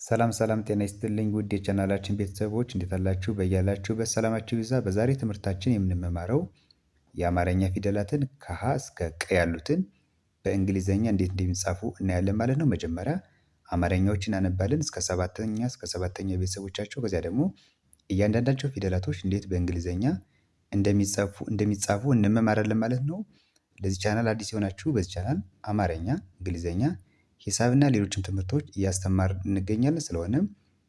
ሰላም ሰላም ጤና ይስጥልኝ ውድ የቻናላችን ቤተሰቦች እንዴት አላችሁ? በያላችሁበት ሰላማችሁ ይብዛ። በዛሬ ትምህርታችን የምንማረው የአማርኛ ፊደላትን ከሀ እስከ ቀ ያሉትን በእንግሊዘኛ እንዴት እንደሚጻፉ እናያለን ማለት ነው። መጀመሪያ አማርኛዎችን እናነባለን እስከ ሰባተኛ ቤተሰቦቻቸው። ከዚያ ደግሞ እያንዳንዳቸው ፊደላቶች እንዴት በእንግሊዘኛ እንደሚጻፉ እንመማራለን ማለት ነው። ለዚህ ቻናል አዲስ የሆናችሁ በዚህ ቻናል አማርኛ፣ እንግሊዘኛ፣ ሂሳብና ሌሎችም ትምህርቶች እያስተማርን እንገኛለን። ስለሆነም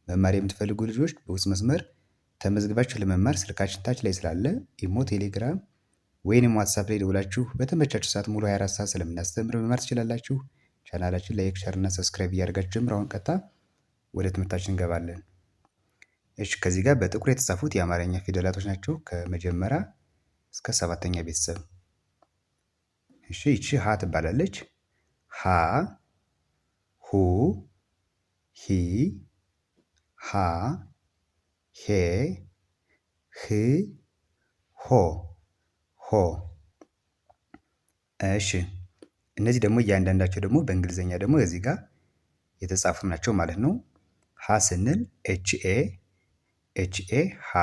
መማር የምትፈልጉ ልጆች በውስጥ መስመር ተመዝግባችሁ ለመማር ስልካችን ታች ላይ ስላለ ኢሞ፣ ቴሌግራም ወይንም ዋትሳፕ ላይ ደውላችሁ በተመቻችሁ ሰዓት ሙሉ 24 ሰዓት ስለምናስተምር መማር ትችላላችሁ። ቻናላችን ላይክ፣ ሸር እና ሰብስክራይብ እያደረጋችሁ ጀምሩ። አሁን ቀጥታ ወደ ትምህርታችን እንገባለን። እሺ ከዚህ ጋር በጥቁር የተጻፉት የአማርኛ ፊደላቶች ናቸው ከመጀመሪያ እስከ ሰባተኛ ቤተሰብ። እሺ ይቺ ሀ ትባላለች። ሀ፣ ሁ፣ ሂ፣ ሃ፣ ሄ፣ ህ፣ ሆ፣ ሆ። እሺ እነዚህ ደግሞ እያንዳንዳቸው ደግሞ በእንግሊዘኛ ደግሞ እዚህ ጋር የተጻፉ ናቸው ማለት ነው። ሀ ስንል ኤች ኤ ሃ፣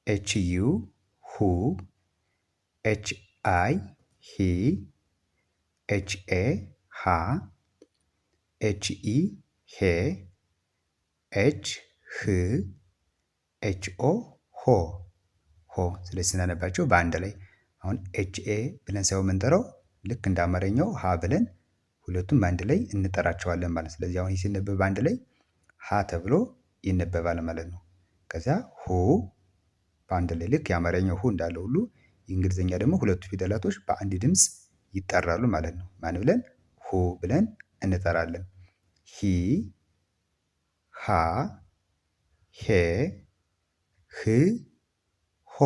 ኤች ዩ ሁ፣ ኤች አይ ሂ፣ ኤች ኤ ሃ፣ ኤች ኢ ሄ፣ ኤች ህ፣ ኤች ኦ ሆ ሆ። ስለዚህ ስናነባቸው በአንድ ላይ አሁን ኤች ኤ ብለን ሳይሆን የምንጠራው ልክ እንደ አማርኛው ሀ ብለን ሁለቱም በአንድ ላይ እንጠራቸዋለን ማለት ነው። ስለዚህ አሁን ይህ ሲነበብ በአንድ ላይ ሀ ተብሎ ይነበባል ማለት ነው። ከዚያ ሁ በአንድ ላይ ልክ የአማርኛው ሁ እንዳለ ሁሉ የእንግሊዝኛ ደግሞ ሁለቱ ፊደላቶች በአንድ ድምፅ ይጠራሉ ማለት ነው። ማን ብለን? ሁ ብለን እንጠራለን። ሂ፣ ሃ፣ ሄ፣ ህ፣ ሆ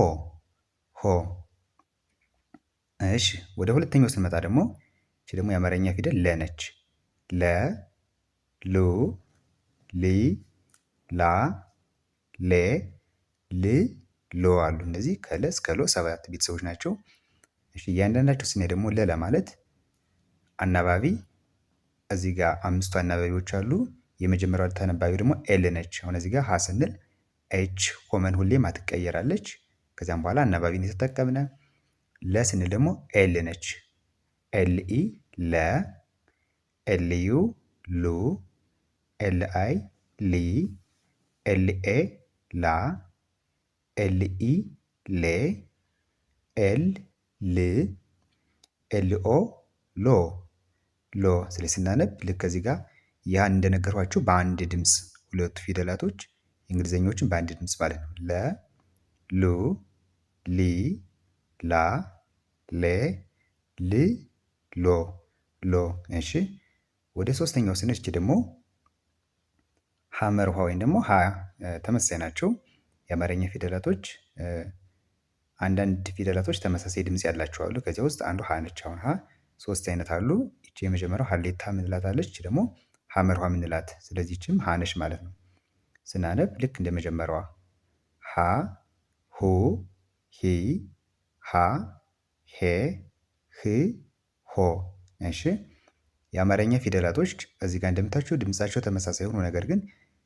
ሆ። እሺ ወደ ሁለተኛው ስንመጣ ደግሞ እቺ ደግሞ የአማርኛ ፊደል ለ ነች። ለ፣ ሉ፣ ሊ፣ ላ፣ ሌ፣ ል፣ ሎ አሉ። እነዚህ ከለ እስከ ሎ 7 ቤተሰቦች ናቸው። እሺ እያንዳንዳቸው ስናይ ደግሞ ለ ለማለት አናባቢ እዚህ ጋር 5ቱ አናባቢዎች አሉ። የመጀመሪያው ተነባቢው ደግሞ ኤል ነች። አሁን እዚህ ጋር ሀ ስንል ኤች ኮመን ሁሌም አትቀየራለች። ከዚያም በኋላ አናባቢን የተጠቀምነ። ለ ስንል ደግሞ ኤል ነች። ኤል ኢ ለ፣ ኤል ዩ ሉ፣ ኤል አይ ሊ፣ ኤል ኤ ላ፣ ኤል ኢ ሌ፣ ኤል ል፣ ኤል ኦ ሎ ሎ። ስለዚህ ስናነብ ልክ ከዚህ ጋር ያን እንደነገርኳችሁ በአንድ ድምፅ ሁለቱ ፊደላቶች እንግሊዘኞችን በአንድ ድምፅ ማለት ነው። ለ፣ ሉ፣ ሊ፣ ላ፣ ሌ፣ ል፣ ሎ ሎ። እሺ ወደ ሶስተኛው ስንሄድ ደግሞ ሐመር ውሃ ወይም ደግሞ ሀ ተመሳሳይ ናቸው። የአማርኛ ፊደላቶች አንዳንድ ፊደላቶች ተመሳሳይ ድምፅ ያላቸው አሉ። ከዚያ ውስጥ አንዱ ሀ ነች። አሁን ሀ 3 አይነት አሉ። ይቺ የመጀመሪያው ሀሌታ ምንላት አለች። ይቺ ደግሞ ሐመር ውሃ ምንላት። ስለዚህ ይችም ሀ ነች ማለት ነው። ስናነብ ልክ እንደ መጀመሪያዋ ሀ፣ ሁ፣ ሂ፣ ሃ፣ ሄ፣ ህ፣ ሆ። እሺ የአማርኛ ፊደላቶች እዚህ ጋር እንደምታችሁ ድምጻቸው ተመሳሳይ ሆኖ ነገር ግን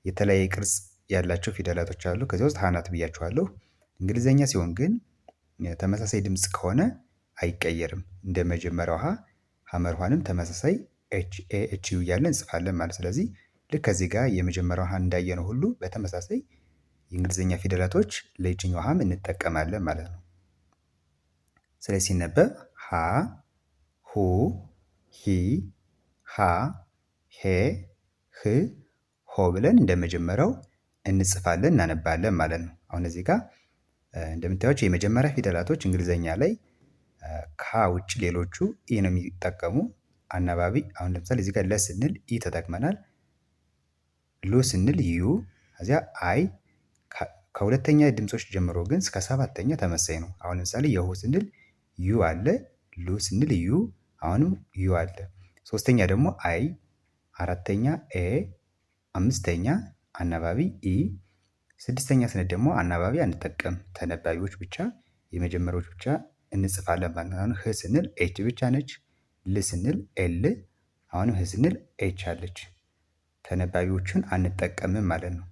የተለያየ ቅርጽ ያላቸው ፊደላቶች አሉ። ከዚያ ውስጥ ሀ ናት ብያችኋለሁ። እንግሊዘኛ ሲሆን ግን ተመሳሳይ ድምፅ ከሆነ አይቀየርም። እንደ መጀመሪያው ሀ ሐመር ውሃንም ተመሳሳይ ኤች ኤ ኤች ዩ እያለን እንጽፋለን ማለት። ስለዚህ ልክ ከዚህ ጋር የመጀመሪያው ሀ እንዳየነው ሁሉ በተመሳሳይ የእንግሊዝኛ ፊደላቶች ለይችኛው ሀም እንጠቀማለን ማለት ነው። ስለዚህ ሲነበብ ሀ፣ ሁ፣ ሂ፣ ሃ፣ ሄ፣ ህ፣ ሆ ብለን እንደመጀመሪያው እንጽፋለን እናነባለን ማለት ነው። አሁን እዚህ ጋር እንደምታዩቸው የመጀመሪያ ፊደላቶች እንግሊዘኛ ላይ ከ ውጭ ሌሎቹ ኢ ነው የሚጠቀሙ አናባቢ። አሁን ለምሳሌ እዚህ ጋር ለ ስንል ኢ ተጠቅመናል። ሉ ስንል ዩ፣ ከዚያ አይ። ከሁለተኛ ድምጾች ጀምሮ ግን እስከ 7ኛ ተመሳይ ነው። አሁን ለምሳሌ የሁ ስንል ዩ አለ፣ ሉ ስንል ዩ፣ አሁንም ዩ አለ። ሶስተኛ ደግሞ አይ፣ አራተኛ ኤ፣ አምስተኛ አናባቢ ኢ፣ ስድስተኛ ስንል ደግሞ አናባቢ አንጠቀም፣ ተነባቢዎች ብቻ የመጀመሪያዎች ብቻ እንጽፋለን ማለት ነው። ህ ስንል ኤች ብቻ ነች። ል ስንል ኤል፣ አሁንም ህ ስንል ኤች አለች። ተነባቢዎችን አንጠቀምም ማለት ነው።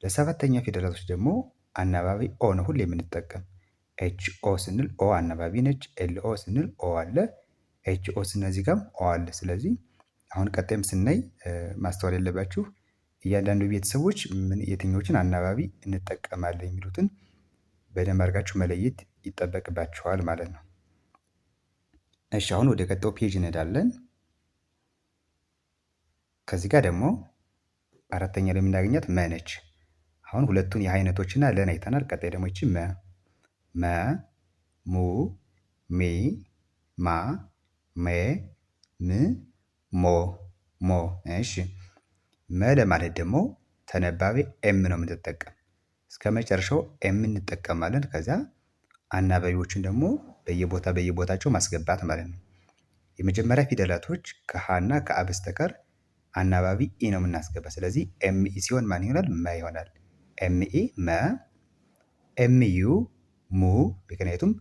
ለሰባተኛ ፊደላቶች ደግሞ አናባቢ ኦ ነው ሁሌ የምንጠቀም። ኤች ኦ ስንል ኦ አናባቢ ነች። ኤል ኦ ስንል ኦ አለ። ኤች ኦ ስንል እዚህ ጋርም ኦ አለ። ስለዚህ አሁን ቀጣይም ስናይ ማስተዋል ያለባችሁ እያንዳንዱ ቤተሰቦች የትኞችን አናባቢ እንጠቀማለን የሚሉትን በደንብ አድርጋችሁ መለየት ይጠበቅባችኋል ማለት ነው። እሺ አሁን ወደ ቀጣዩ ፔጅ እንሄዳለን። ከዚህ ጋር ደግሞ አራተኛ ላይ የምናገኛት መ ነች። አሁን ሁለቱን የሀ አይነቶችና ለን አይተናል። ቀጣይ ደግሞ ይቺ መ፣ ሙ፣ ሚ፣ ማ፣ ሜ፣ ም፣ ሞ። እሺ መ ለማለት ደግሞ ተነባቢ ኤም ነው የምንጠቀም። እስከ መጨረሻው ኤም እንጠቀማለን። ከዚያ አናባቢዎችን ደግሞ በየቦታቸው ማስገባት ማለት ነው። የመጀመሪያ ፊደላቶች ከሀ እና ከአ በስተቀር አናባቢ ኢ ነው የምናስገባ። ስለዚህ ኤምኢ ሲሆን ማን ይሆናል? መ ይሆናል። ኤምኢ መ፣ ኤምዩ ሙ። ምክንያቱም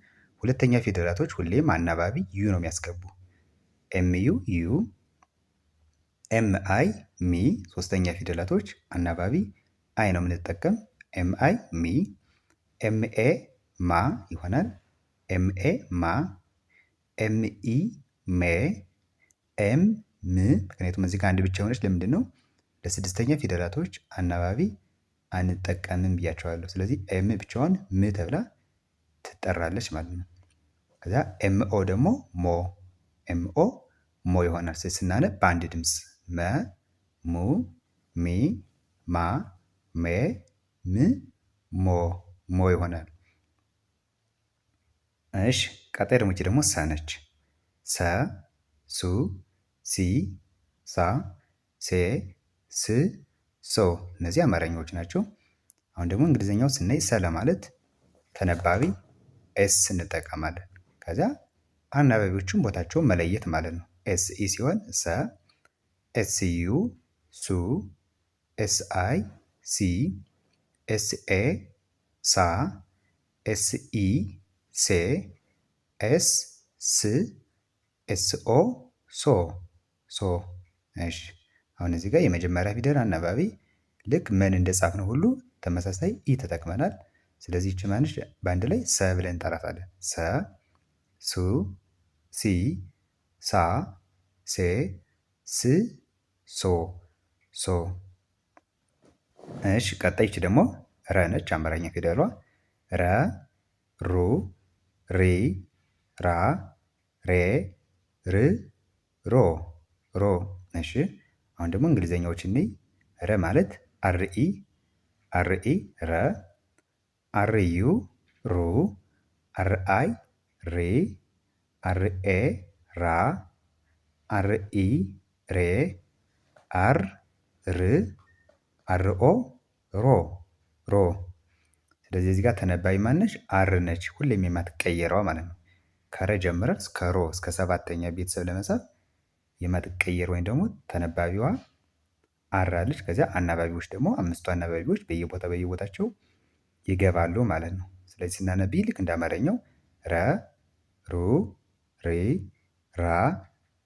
ሁለተኛ ፊደላቶች ሁሌም አናባቢ ዩ ነው የሚያስገቡ። ኤምዩ ዩ፣ ኤምአይ ሚ። ሶስተኛ ፊደላቶች አናባቢ አይ ነው የምንጠቀም። ኤምአይ ሚ፣ ኤምኤ ማ ይሆናል። ኤምኤ ማ፣ ኤምኢ ሜ፣ ኤም ም። ምክንያቱም እዚህ ጋር አንድ ብቻ የሆነች ለምንድን ነው? ለስድስተኛ ፊደላቶች አናባቢ አንጠቀምም ብያቸዋለሁ። ስለዚህ ኤም ብቻዋን ም ተብላ ትጠራለች ማለት ነው። ከዛ ኤምኦ ደግሞ ሞ፣ ኤምኦ ሞ ይሆናል። ስናነብ በአንድ ድምፅ መ፣ ሙ፣ ሚ፣ ማ፣ ሜ፣ ም፣ ሞ ይሆናል። እሺ ቀጣይ ደግሞ ይቺ ደግሞ ሰ ነች። ሰ፣ ሱ፣ ሲ፣ ሳ፣ ሴ፣ ስ፣ ሶ። እነዚህ አማርኛዎች ናቸው። አሁን ደግሞ እንግሊዝኛው ስናይ ሰ ለማለት ተነባቢ ኤስ እንጠቀማለን። ከዚያ አናባቢዎቹን ቦታቸውን መለየት ማለት ነው። ኤስ ኢ ሲሆን ሰ፣ ኤስ ዩ ሱ፣ ኤስ አይ ሲ፣ ኤስ ኤ ሳ፣ ኤስ ኢ ሴ፣ ኤስ ስ፣ ኤስ ኦ ሶ። እሺ አሁን እዚህ ጋር የመጀመሪያ ፊደል አናባቢ ልክ ምን እንደጻፍነው ሁሉ ተመሳሳይ ኢ ተጠቅመናል። ስለዚህ ይቺ ማንሽ በአንድ ላይ ሰ ብለን እንጠራታለን። ሰ፣ ሱ፣ ሲ፣ ሳ፣ ሴ፣ ስ፣ ሶ። እሺ ቀጣይ ይቺ ደግሞ ረ ነች። አማርኛ ፊደሏ ረ፣ ሩ፣ ሪ፣ ራ፣ ሬ፣ ር፣ ሮ። እሺ አሁን ደግሞ እንግሊዘኛዎች እንይ። ረ ማለት አርኢ ረ፣ አርዩ ሩ፣ አርአይ ሪ፣ አርኤ ራ፣ አርኢ ሬ፣ አር ር፣ አርኦ ሮ። ስለዚህ እዚህ ጋር ተነባቢ ማነች? አር ነች። ሁሌም የማትቀየረዋ ማለት ነው። ከረ ጀምረን እስከ ሮ እስከ ሰባተኛ ቤተሰብ ለመጻፍ የማትቀየር ወይም ደግሞ ተነባቢዋ አር አለች። ከዚያ አናባቢዎች ደግሞ አምስቱ አናባቢዎች በየቦታቸው ይገባሉ ማለት ነው። ስለዚህ ስናነብ ልክ እንደ አማርኛው ረ፣ ሩ፣ ሪ፣ ራ፣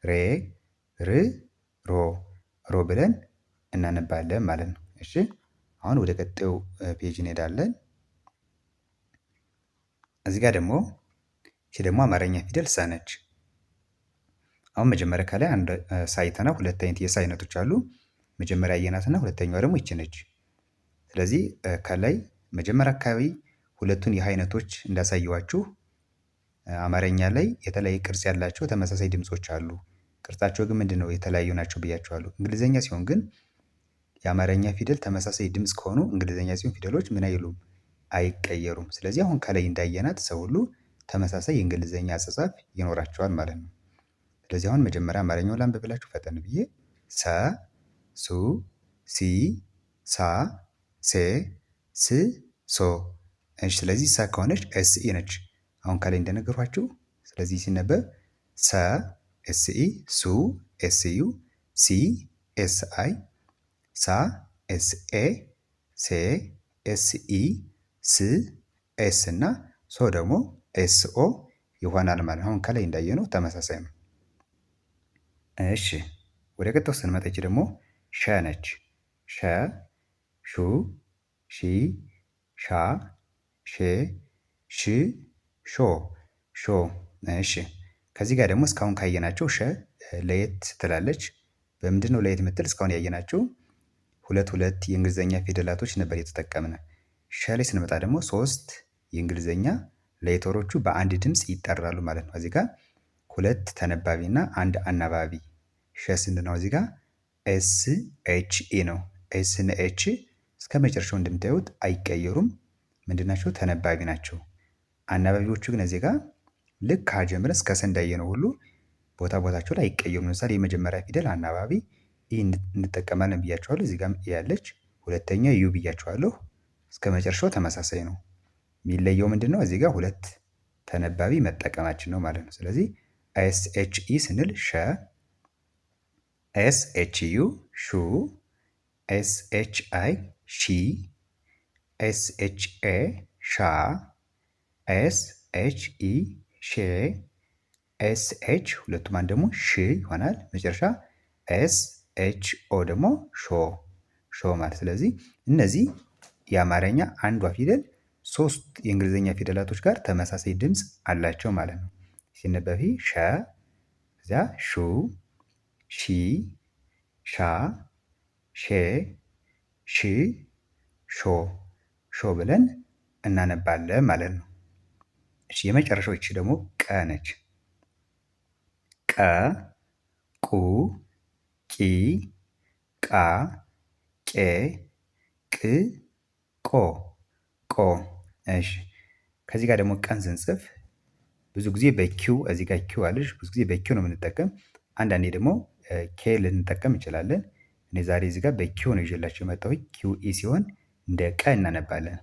ሬ፣ ር፣ ሮ ብለን እናነባለን ማለት ነው። እሺ አሁን ወደ ቀጣዩ ፔጅ እንሄዳለን። እዚህ ጋር ደግሞ ይቺ ደግሞ አማርኛ ፊደል ሰ ነች። አሁን መጀመሪያ ከላይ አንድ ሳይተና ሁለት አይነት የሰ አይነቶች አሉ። መጀመሪያ አየናትና ሁለተኛዋ ደግሞ ይቺ ነች። ስለዚህ ከላይ መጀመሪያ አካባቢ ሁለቱን የሀ አይነቶች እንዳሳየዋችሁ አማርኛ ላይ የተለያየ ቅርጽ ያላቸው ተመሳሳይ ድምጾች አሉ። ቅርጻቸው ግን ምንድነው? የተለያዩ ናቸው ብያቸዋለሁ። እንግሊዘኛ ሲሆን ግን የአማርኛ ፊደል ተመሳሳይ ድምጽ ከሆኑ እንግሊዘኛ ሲሆን ፊደሎች ምን አይሉም? አይቀየሩም። ስለዚህ አሁን ከላይ እንዳየናት ሰው ሁሉ ተመሳሳይ የእንግሊዘኛ አጻጻፍ ይኖራቸዋል ማለት ነው። ስለዚህ አሁን መጀመሪያ አማርኛውን ላንብብላችሁ ፈጠን ብዬ ሰ፣ ሱ፣ ሲ፣ ሳ፣ ሴ፣ ስ፣ ሶ። እሺ ስለዚህ ሰ ከሆነች ኤስ ኢ ነች። አሁን ከላይ እንደነገርኳችሁ ስለዚህ ሲነበብ ሰ ኤስ ኢ፣ ሱ ኤስ ዩ፣ ሲ ኤስ አይ፣ ሳ ኤስ ኤ፣ ሴ ኤስ ኢ፣ ስ ኤስ እና ሶ ደግሞ ኤስ ኦ ይሆናል ማለት ነው። አሁን ከላይ እንዳየነው ተመሳሳይ ነው። እሺ ወደ ቀጣዩ ስንመጣ ደግሞ ሸ ነች። ሸ፣ ሹ፣ ሺ፣ ሻ፣ ሼ፣ ሽ፣ ሾ፣ ሾ። እሺ ከዚህ ጋር ደግሞ እስካሁን ካየናቸው ሸ ለየት ትላለች። በምንድን ነው ለየት የምትል? እስካሁን ያየናቸው ሁለት ሁለት የእንግሊዝኛ ፊደላቶች ነበር የተጠቀምነ። ሸ ላይ ስንመጣ ደግሞ ሶስት የእንግሊዝኛ ሌተሮቹ በአንድ ድምፅ ይጠራሉ ማለት ነው። እዚህ ጋር ሁለት ተነባቢ እና አንድ አናባቢ ሸ ስንል ነው። እዚህ ጋር ኤስ ኤች ኢ ነው። ኤስ እና ኤች እስከ መጨረሻው እንደምታዩት አይቀየሩም። ምንድናቸው? ተነባቢ ናቸው። አናባቢዎቹ ግን እዚህ ጋር ልክ ከጀምረን እስከ ሰ እንዳየነው ሁሉ ቦታ ቦታቸው ላይ አይቀየሩም። ለምሳሌ የመጀመሪያ ፊደል አናባቢ ኢ እንጠቀማለን ብያቸዋለሁ። እዚህ ጋር ያለች ሁለተኛ ዩ ብያቸዋለሁ። እስከ መጨረሻው ተመሳሳይ ነው። የሚለየው ምንድን ነው? እዚህ ጋር ሁለት ተነባቢ መጠቀማችን ነው ማለት ነው። ስለዚህ ኤስ ኤች ኢ ስንል ሸ፣ ኤስ ኤች ዩ ሹ፣ ኤስ ኤች አይ ሺ፣ ኤስ ኤች ኤ ሻ፣ ኤስ ኤች ኢ ሼ፣ ኤስ ኤች ሁለቱም አንድ ደግሞ ሽ ይሆናል። መጨረሻ ኤስ ኤች ኦ ደግሞ ሾ፣ ሾ ማለት። ስለዚህ እነዚህ የአማርኛ አንዷ ፊደል ሶስት የእንግሊዝኛ ፊደላቶች ጋር ተመሳሳይ ድምፅ አላቸው ማለት ነው። ሲነበብ ሸ፣ እዚያ ሹ፣ ሺ፣ ሻ፣ ሼ፣ ሽ፣ ሾ፣ ሾ ብለን እናነባለን ማለት ነው። እሺ የመጨረሻው እቺ ደግሞ ቀ ነች። ቀ፣ ቁ፣ ቂ፣ ቃ፣ ቄ፣ ቅ፣ ቆ፣ ቆ። እሺ ከዚህ ጋር ደግሞ ቀን ስንጽፍ ብዙ ጊዜ በኪው እዚህ ጋር ኪው አለች። ብዙ ጊዜ በኪው ነው የምንጠቀም። አንዳንዴ ደግሞ ኬ ልንጠቀም እንችላለን። እኔ ዛሬ እዚህ ጋር በኪው ነው ይዤላችሁ የመጣሁት። ኪው ኢ ሲሆን እንደ ቀ እናነባለን።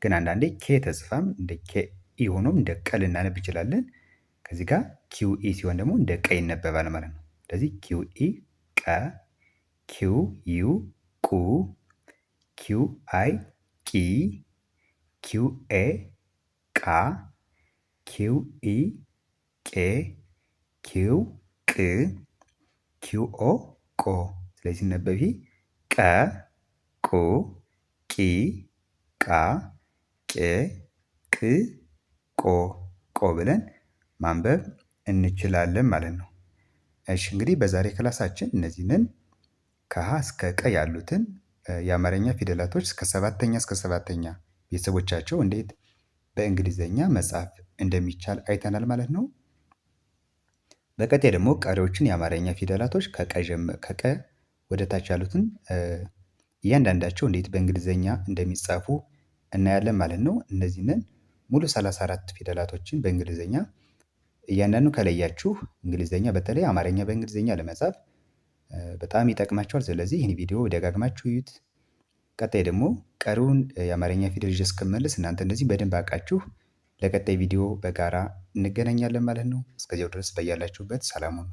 ግን አንዳንዴ ኬ ተጽፋም እንደ ኬ ኢ ሆኖም እንደ ቀ ልናነብ እንችላለን። ከዚህ ጋር ኪው ኢ ሲሆን ደግሞ እንደ ቀ ይነበባል ማለት ነው። ስለዚህ ኪው ኢ ቀ፣ ኪው ዩ ቁ፣ ኪው አይ ቂ፣ ኪው ኤ ቃ፣ ኪው ኢ ቄ፣ ኪው ቅ፣ ኪው ኦ ቆ። ስለዚህ ሲነበብ ቀ፣ ቁ፣ ቂ፣ ቃ፣ ቄ፣ ቅ፣ ቆ፣ ቆ ብለን ማንበብ እንችላለን ማለት ነው። እሺ እንግዲህ በዛሬ ክላሳችን እነዚህንን ከሀ እስከ ቀ ያሉትን የአማርኛ ፊደላቶች ከሰባተኛ እስከ ሰባተኛ ቤተሰቦቻቸው እንዴት በእንግሊዘኛ መጻፍ እንደሚቻል አይተናል ማለት ነው። በቀጣይ ደግሞ ቀሪዎችን የአማርኛ ፊደላቶች ከቀ ወደ ታች ያሉትን እያንዳንዳቸው እንዴት በእንግሊዘኛ እንደሚጻፉ እናያለን ማለት ነው። እነዚህንን ሙሉ 34 ፊደላቶችን በእንግሊዘኛ እያንዳንዱ ከለያችሁ እንግሊዘኛ በተለይ አማርኛ በእንግሊዘኛ ለመጻፍ በጣም ይጠቅማችኋል። ስለዚህ ይህን ቪዲዮ ደጋግማችሁ እዩት። ቀጣይ ደግሞ ቀሪውን የአማርኛ ፊደል ይዤ እስክመለስ እናንተ እንደዚህ በደንብ አውቃችሁ ለቀጣይ ቪዲዮ በጋራ እንገናኛለን ማለት ነው። እስከዚያው ድረስ በያላችሁበት ሰላም ሁኑ።